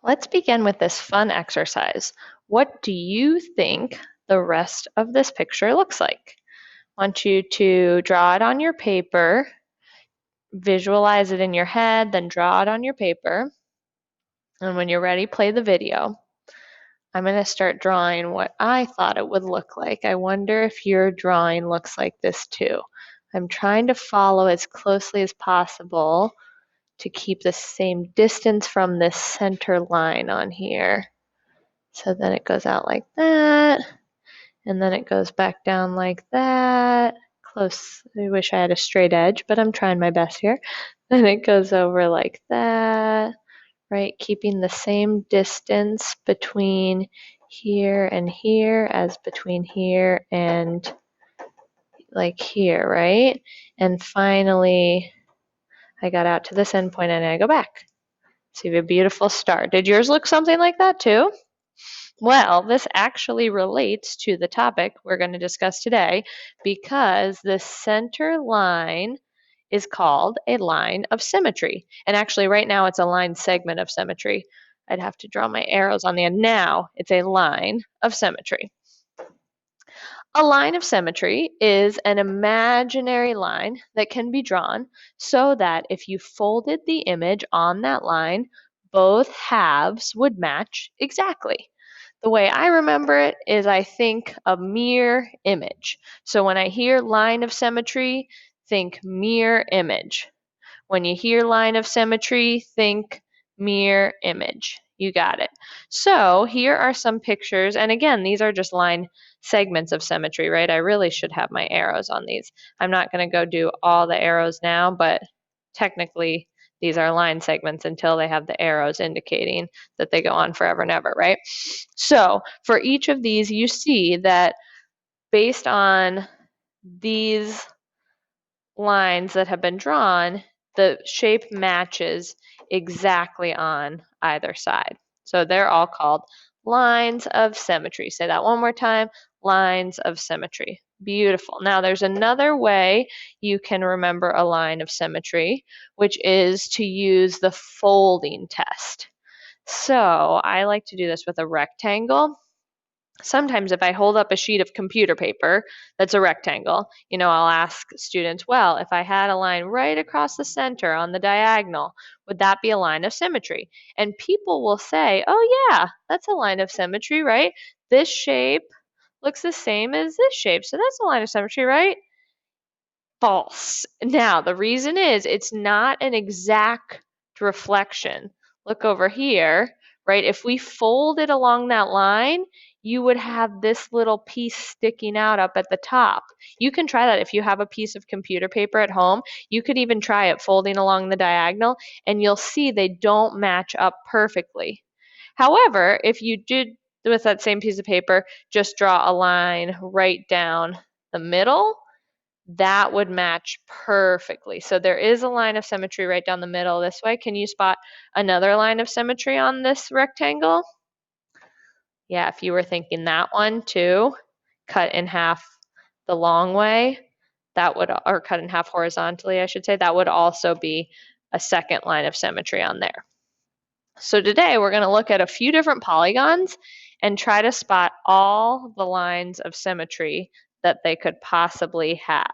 Let's begin with this fun exercise. What do you think the rest of this picture looks like? I want you to draw it on your paper, visualize it in your head, then draw it on your paper. And when you're ready, play the video. I'm going to start drawing what I thought it would look like. I wonder if your drawing looks like this too. I'm trying to follow as closely as possible to keep the same distance from this center line on here. So then it goes out like that, and then it goes back down like that. Close. I wish I had a straight edge, but I'm trying my best here. Then it goes over like that, right? Keeping the same distance between here and here as between here and like here, right? And finally, I got out to this end point and I go back. So you have a beautiful star. Did yours look something like that too? Well, this actually relates to the topic we're going to discuss today because the center line is called a line of symmetry. And actually, right now, it's a line segment of symmetry. I'd have to draw my arrows on the end. Now, it's a line of symmetry. A line of symmetry is an imaginary line that can be drawn so that if you folded the image on that line, both halves would match exactly. The way I remember it is I think a mirror image. So when I hear line of symmetry, think mirror image. When you hear line of symmetry, think mirror image. You got it. So here are some pictures. And again, these are just line segments of symmetry, right? I really should have my arrows on these. I'm not going to go do all the arrows now, but technically these are line segments until they have the arrows indicating that they go on forever and ever, right? So for each of these, you see that based on these lines that have been drawn, the shape matches exactly on either side. So they're all called lines of symmetry. Say that one more time, lines of symmetry. Beautiful. Now there's another way you can remember a line of symmetry, which is to use the folding test. So I like to do this with a rectangle. Sometimes if I hold up a sheet of computer paper that's a rectangle, I'll ask students, well, if I had a line right across the center on the diagonal, would that be a line of symmetry? And people will say, oh yeah, that's a line of symmetry, right? This shape looks the same as this shape, so that's a line of symmetry, right? False. Now, the reason is it's not an exact reflection. Look over here, right? If we fold it along that line, you would have this little piece sticking out up at the top. You can try that if you have a piece of computer paper at home. You could even try it folding along the diagonal, and you'll see they don't match up perfectly. However, if you did with that same piece of paper, just draw a line right down the middle, that would match perfectly. So there is a line of symmetry right down the middle this way. Can you spot another line of symmetry on this rectangle? Yeah, if you were thinking that one too, cut in half the long way, that would, or cut in half horizontally, I should say, that would also be a second line of symmetry on there. So today we're going to look at a few different polygons and try to spot all the lines of symmetry that they could possibly have.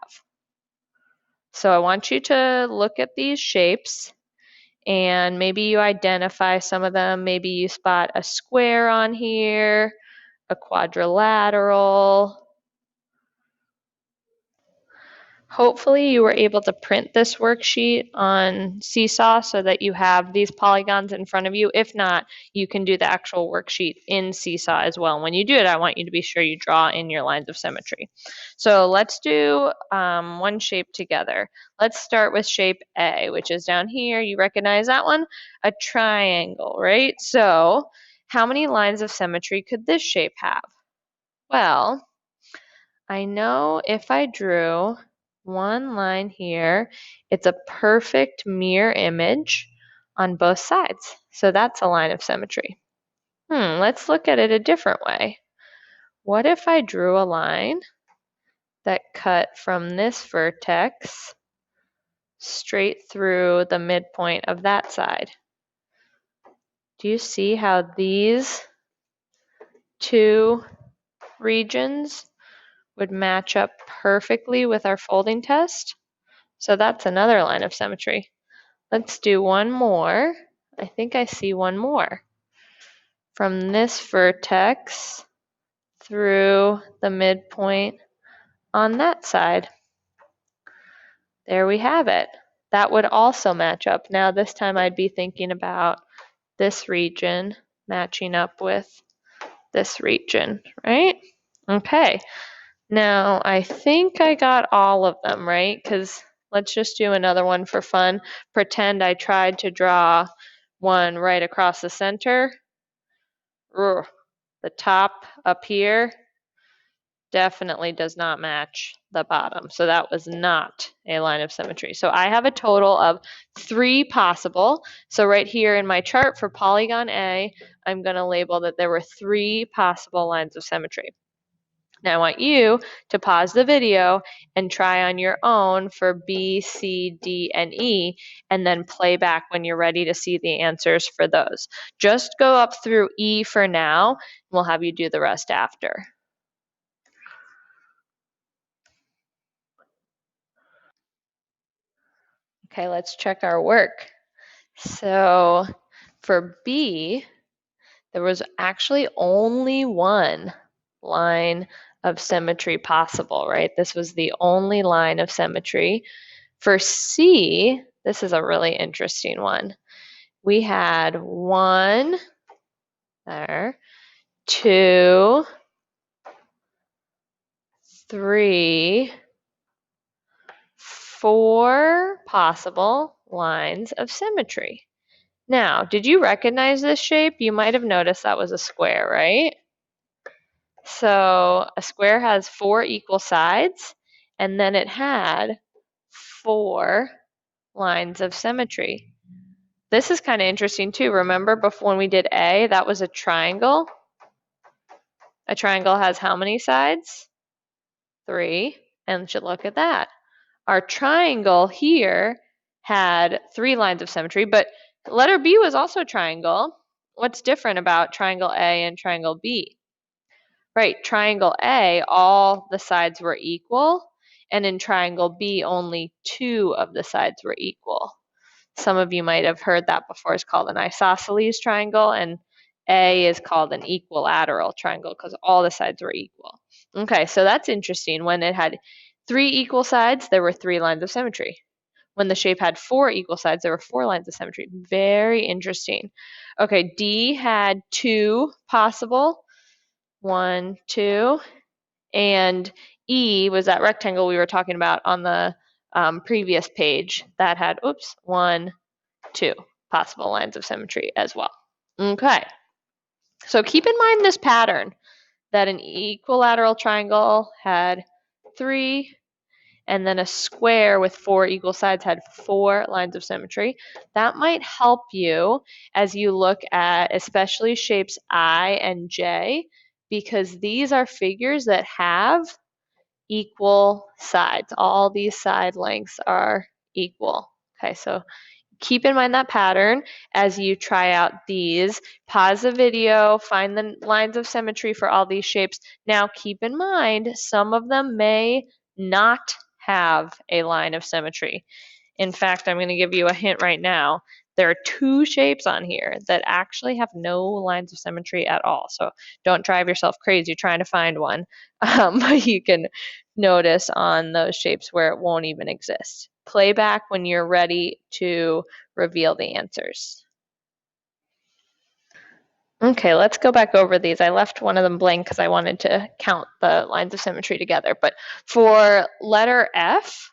So I want you to look at these shapes and maybe you identify some of them. Maybe you spot a square on here, a quadrilateral. Hopefully you were able to print this worksheet on Seesaw so that you have these polygons in front of you. If not, you can do the actual worksheet in Seesaw as well. And when you do it, I want you to be sure you draw in your lines of symmetry. So let's do one shape together. Let's start with shape A, which is down here. You recognize that one? A triangle, right? So how many lines of symmetry could this shape have? Well, I know if I drew one line here, it's a perfect mirror image on both sides. So that's a line of symmetry. Let's look at it a different way. What if I drew a line that cut from this vertex straight through the midpoint of that side? Do you see how these two regions would match up perfectly with our folding test? So that's another line of symmetry. Let's do one more. I think I see one more. From this vertex through the midpoint on that side. There we have it. That would also match up. Now this time I'd be thinking about this region matching up with this region, right? Okay. Now I think I got all of them, right? Because let's just do another one for fun. Pretend I tried to draw one right across the center. Ugh. The top up here definitely does not match the bottom. So that was not a line of symmetry. So I have a total of 3 possible. So right here in my chart for polygon A, I'm going to label that there were 3 possible lines of symmetry. Now I want you to pause the video and try on your own for B, C, D, and E, and then play back when you're ready to see the answers for those. Just go up through E for now, and we'll have you do the rest after. Okay, let's check our work. So for B, there was actually only one line of symmetry possible, right? This was the only line of symmetry. For C, this is a really interesting one. We had 1 there, 2, 3, 4 possible lines of symmetry. Now, did you recognize this shape? You might have noticed that was a square, right? So a square has 4 equal sides, and then it had 4 lines of symmetry. This is kind of interesting too. Remember before when we did A, that was a triangle. A triangle has how many sides? 3. And should look at that. Our triangle here had 3 lines of symmetry, but letter B was also a triangle. What's different about triangle A and triangle B? Right, triangle A, all the sides were equal, and in triangle B, only 2 of the sides were equal. Some of you might have heard that before. It's called an isosceles triangle, and A is called an equilateral triangle because all the sides were equal. Okay, so that's interesting. When it had 3 equal sides, there were 3 lines of symmetry. When the shape had 4 equal sides, there were 4 lines of symmetry. Very interesting. Okay, D had 2 possible. 1, 2. And E was that rectangle we were talking about on the previous page that had, 1, 2 possible lines of symmetry as well. Okay, so keep in mind this pattern that an equilateral triangle had 3, and then a square with 4 equal sides had 4 lines of symmetry. That might help you as you look at especially shapes I and J, because these are figures that have equal sides. All these side lengths are equal. Okay, so keep in mind that pattern as you try out these. Pause the video, find the lines of symmetry for all these shapes. Now keep in mind, some of them may not have a line of symmetry. In fact, I'm going to give you a hint right now. There are 2 shapes on here that actually have no lines of symmetry at all. So don't drive yourself crazy trying to find one. You can notice on those shapes where it won't even exist. Play back when you're ready to reveal the answers. Okay, let's go back over these. I left one of them blank because I wanted to count the lines of symmetry together. But for letter F,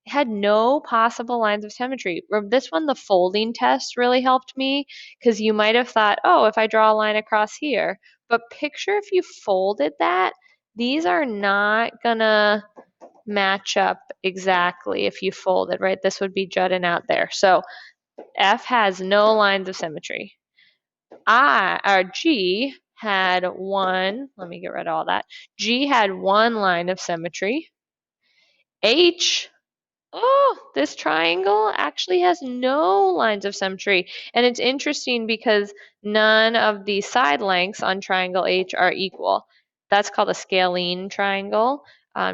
it had no possible lines of symmetry. This one, the folding test really helped me because you might have thought, oh, if I draw a line across here. But picture if you folded that, these are not gonna match up exactly if you fold it, right? This would be jutting out there. So F has no lines of symmetry. G had 1, let me get rid of all that. G had 1 line of symmetry. H Oh, this triangle actually has no lines of symmetry. And it's interesting because none of the side lengths on triangle H are equal. That's called a scalene triangle.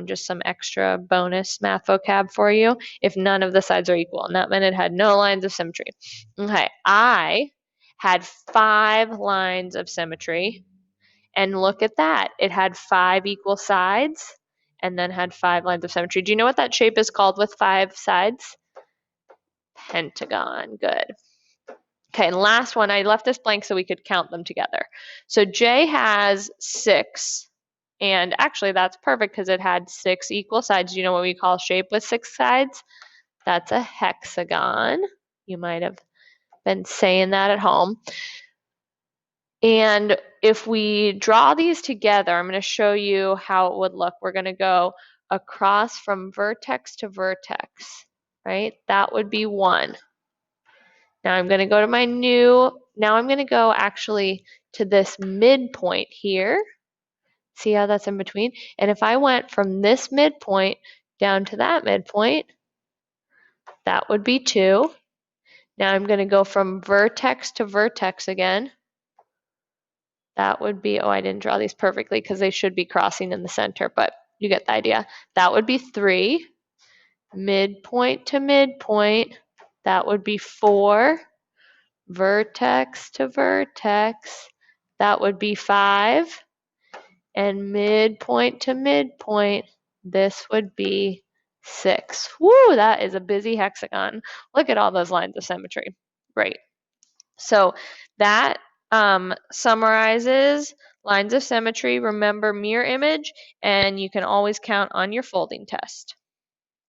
Just some extra bonus math vocab for you. If none of the sides are equal, and that meant it had no lines of symmetry. Okay, I had 5 lines of symmetry. And look at that. It had 5 equal sides and then had 5 lines of symmetry. Do you know what that shape is called with 5 sides? Pentagon. Good. Okay, and last one, I left this blank so we could count them together. So J has 6, and actually that's perfect because it had 6 equal sides. Do you know what we call a shape with 6 sides? That's a hexagon. You might have been saying that at home. And if we draw these together, I'm going to show you how it would look. We're going to go across from vertex to vertex, right? That would be 1. Now I'm going to go to now I'm going to go actually to this midpoint here. See how that's in between? And if I went from this midpoint down to that midpoint, that would be 2. Now I'm going to go from vertex to vertex again. That would be, oh, I didn't draw these perfectly because they should be crossing in the center, but you get the idea. That would be 3. Midpoint to midpoint, that would be 4. Vertex to vertex, that would be 5. And midpoint to midpoint, this would be 6. Woo, that is a busy hexagon. Look at all those lines of symmetry. Great. So that summarizes lines of symmetry. Remember mirror image, and you can always count on your folding test.